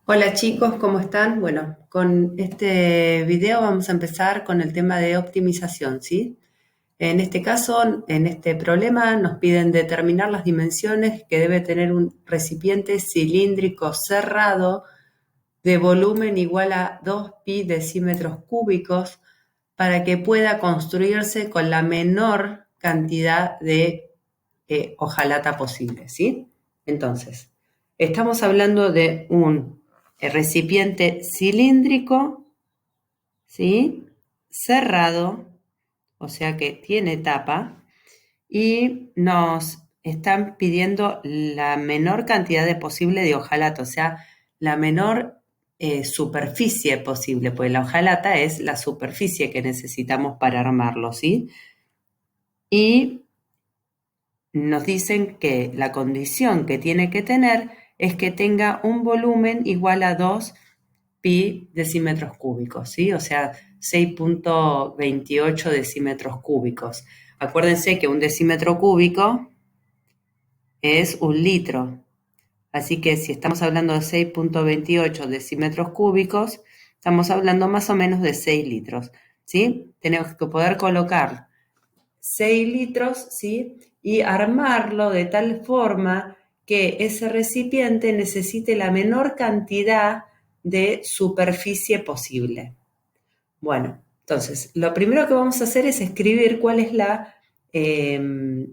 Hola chicos, ¿cómo están? Bueno, con este video vamos a empezar con el tema de optimización, ¿sí? En este caso, en este problema nos piden determinar las dimensiones que debe tener un recipiente cilíndrico cerrado de volumen igual a 2 pi decímetros cúbicos para que pueda construirse con la menor cantidad de hojalata posible, ¿sí? Entonces, estamos hablando de un recipiente cilíndrico, ¿sí? Cerrado, o sea que tiene tapa, y nos están pidiendo la menor cantidad de posible de hojalata, o sea, la menor superficie posible, pues la hojalata es la superficie que necesitamos para armarlo, ¿sí? Y nos dicen que la condición que tiene que tener es que tenga un volumen igual a 2 pi decímetros cúbicos, ¿sí? O sea, 6,28 decímetros cúbicos. Acuérdense que un decímetro cúbico es un litro. Así que si estamos hablando de 6,28 decímetros cúbicos, estamos hablando más o menos de 6 litros, ¿sí? Tenemos que poder colocar 6 litros, ¿sí? Y armarlo de tal forma que ese recipiente necesite la menor cantidad de superficie posible. Bueno, entonces, lo primero que vamos a hacer es escribir cuál es eh,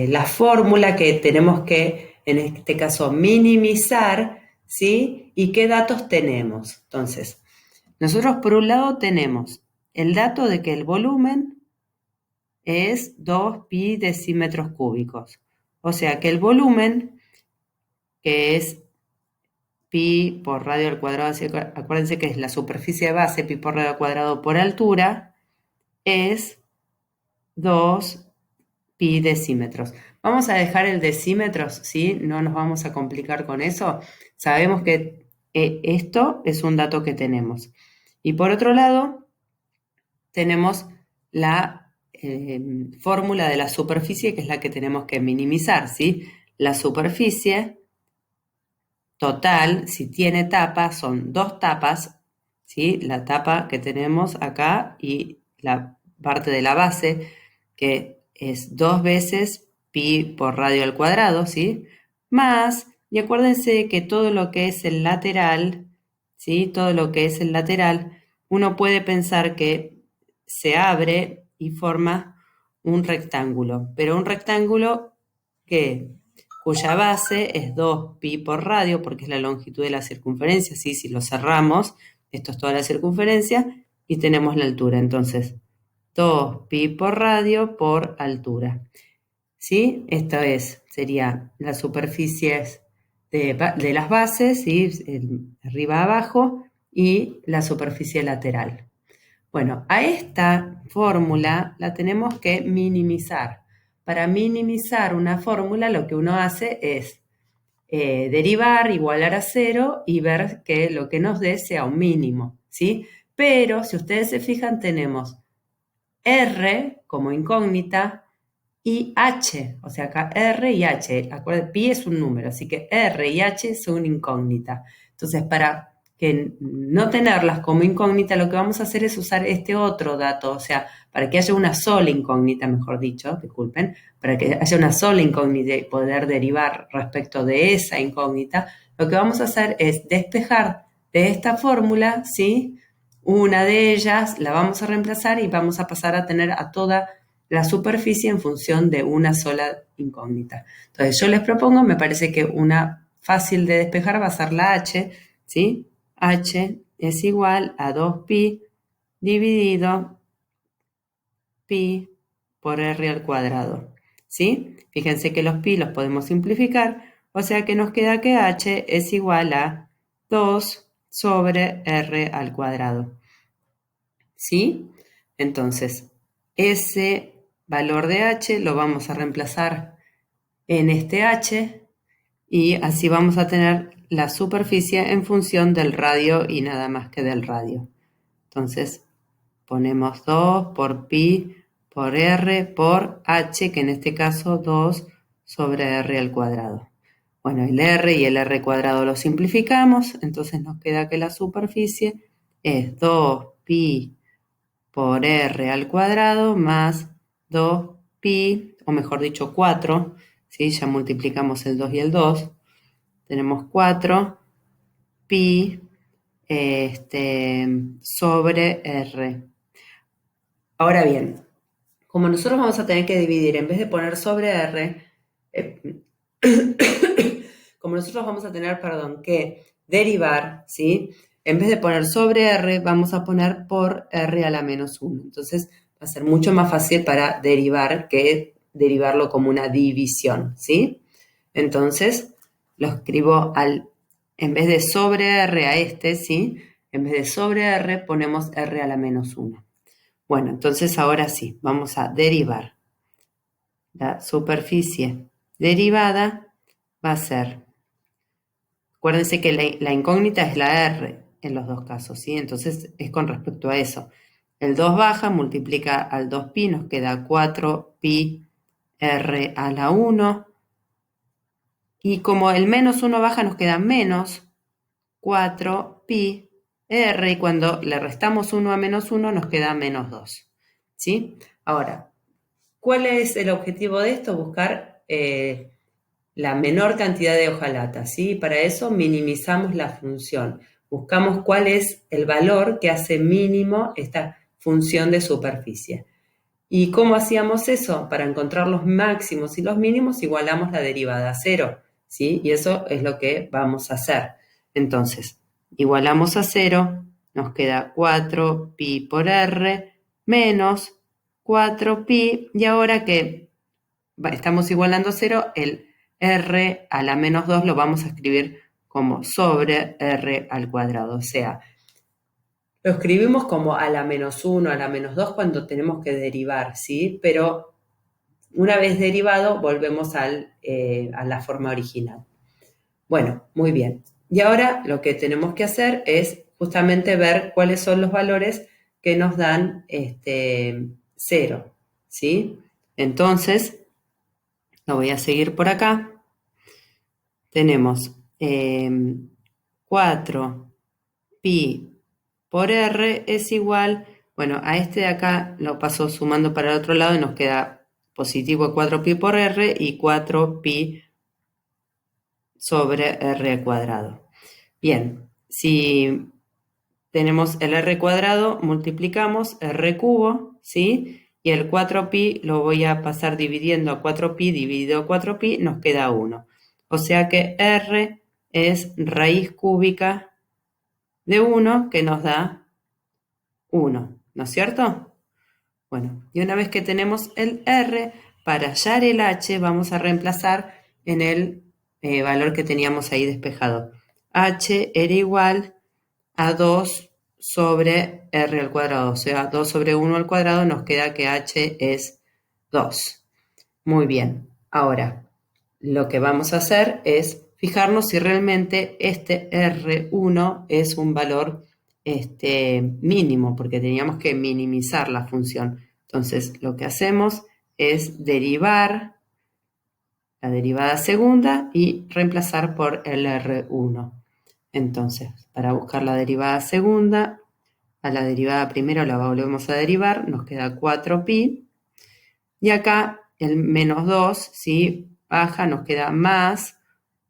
la fórmula que tenemos que, en este caso, minimizar, ¿sí? Y qué datos tenemos. Entonces, nosotros por un lado tenemos el dato de que el volumen es 2 pi decímetros cúbicos. O sea que el volumen, que es pi por radio al cuadrado, acuérdense que es la superficie de base, pi por radio al cuadrado por altura, es 2 pi decímetros. Vamos a dejar el decímetros, ¿sí? No nos vamos a complicar con eso. Sabemos que esto es un dato que tenemos. Y por otro lado, tenemos la fórmula de la superficie, que es la que tenemos que minimizar, ¿sí? La superficie total, si tiene tapa, son dos tapas, ¿sí? La tapa que tenemos acá y la parte de la base, que es 2 veces pi por radio al cuadrado, ¿sí? Más, y acuérdense que todo lo que es el lateral, ¿sí? Todo lo que es el lateral, uno puede pensar que se abre y forma un rectángulo, pero un rectángulo que cuya base es 2 pi por radio, porque es la longitud de la circunferencia, ¿sí? Si lo cerramos, esto es toda la circunferencia, y tenemos la altura. Entonces, 2 pi por radio por altura, ¿sí? Esto sería las superficies de las bases, ¿sí? Arriba abajo, y la superficie lateral. Bueno, a esta fórmula la tenemos que minimizar. Para minimizar una fórmula, lo que uno hace es derivar, igualar a cero y ver que lo que nos dé sea un mínimo, ¿sí? Pero si ustedes se fijan, tenemos R como incógnita y H, o sea, acá R y H, acuérdense, pi es un número, así que R y H son incógnita. Entonces, para que no tenerlas como incógnita, lo que vamos a hacer es usar este otro dato, o sea, para que haya una sola incógnita, mejor dicho, disculpen, para que haya una sola incógnita y poder derivar respecto de esa incógnita, lo que vamos a hacer es despejar de esta fórmula, ¿sí? Una de ellas la vamos a reemplazar y vamos a pasar a tener a toda la superficie en función de una sola incógnita. Entonces yo les propongo, me parece que una fácil de despejar va a ser la H, ¿sí? H es igual a 2 pi dividido pi por r al cuadrado, ¿sí? Fíjense que los pi los podemos simplificar, o sea que nos queda que H es igual a 2 sobre r al cuadrado, ¿sí? Entonces, ese valor de H lo vamos a reemplazar en este H y así vamos a tener la superficie en función del radio y nada más que del radio. Entonces, ponemos 2 por pi por r por h, que en este caso 2 sobre r al cuadrado. Bueno, el r y el r cuadrado lo simplificamos, entonces nos queda que la superficie es 2pi por r al cuadrado más 2pi, o mejor dicho 4, ¿sí? Ya multiplicamos el 2 y el 2, tenemos 4 pi sobre r. Ahora bien, como nosotros vamos a tener que dividir, en vez de poner sobre r, como nosotros vamos a tener, que derivar, ¿sí? En vez de poner sobre r, vamos a poner por r a la menos 1. Entonces va a ser mucho más fácil para derivar que derivarlo como una división, ¿sí? Entonces lo escribo en vez de sobre r a ¿sí? En vez de sobre r ponemos r a la menos 1. Bueno, entonces ahora sí, vamos a derivar. La superficie derivada va a ser, acuérdense que la incógnita es la r en los dos casos, ¿sí? Entonces es con respecto a eso. El 2 baja, multiplica al 2pi, nos queda 4pi r a la 1. Y como el menos 1 baja, nos queda menos 4pi r, y cuando le restamos 1 a menos 1, nos queda menos 2, ¿sí? Ahora, ¿cuál es el objetivo de esto? Buscar la menor cantidad de hojalata, ¿sí? Para eso minimizamos la función. Buscamos cuál es el valor que hace mínimo esta función de superficie. ¿Y cómo hacíamos eso? Para encontrar los máximos y los mínimos igualamos la derivada a 0, ¿sí? Y eso es lo que vamos a hacer. Entonces, igualamos a 0, nos queda 4pi por r menos 4pi, y ahora que estamos igualando a 0, el r a la menos 2 lo vamos a escribir como sobre r al cuadrado, o sea, lo escribimos como a la menos 1, a la menos 2 cuando tenemos que derivar, ¿sí? Pero una vez derivado volvemos a la forma original. Bueno, muy bien. Y ahora lo que tenemos que hacer es justamente ver cuáles son los valores que nos dan 0, ¿sí? Entonces, lo voy a seguir por acá. Tenemos 4pi por r es igual, bueno, a este de acá lo paso sumando para el otro lado y nos queda positivo 4pi por r y 4pi sobre r cuadrado. Bien, si tenemos el r cuadrado, multiplicamos r cubo, ¿sí? Y el 4pi lo voy a pasar dividiendo a 4pi dividido a 4pi, nos queda 1. O sea que r es raíz cúbica de 1, que nos da 1, ¿no es cierto? Bueno, y una vez que tenemos el r, para hallar el h vamos a reemplazar en el valor que teníamos ahí despejado. H era igual a 2 sobre r al cuadrado, o sea, 2 sobre 1 al cuadrado, nos queda que h es 2. Muy bien, ahora lo que vamos a hacer es fijarnos si realmente este R1 es un valor mínimo, porque teníamos que minimizar la función. Entonces, lo que hacemos es derivar la derivada segunda y reemplazar por el R1. Entonces, para buscar la derivada segunda, a la derivada primera la volvemos a derivar, nos queda 4pi, y acá el menos 2, ¿sí? Baja, nos queda más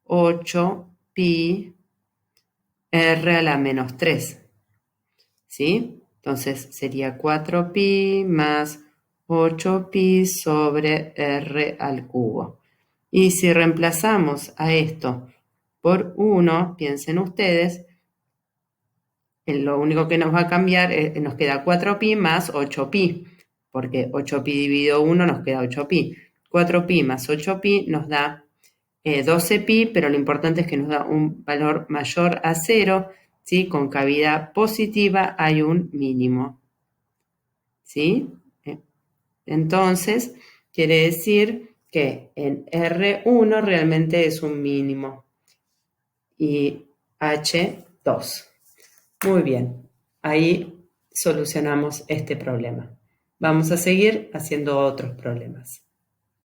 8pi r a la menos 3, ¿sí? Entonces sería 4pi más 8pi sobre r al cubo. Y si reemplazamos a esto por 1, piensen ustedes, lo único que nos va a cambiar, nos queda 4pi más 8pi, porque 8pi dividido 1 nos queda 8pi. 4pi más 8pi nos da 12pi, pero lo importante es que nos da un valor mayor a 0, ¿sí? Con cavidad positiva hay un mínimo, ¿sí? Entonces, quiere decir que en R1 realmente es un mínimo y H2. Muy bien, ahí solucionamos este problema. Vamos a seguir haciendo otros problemas.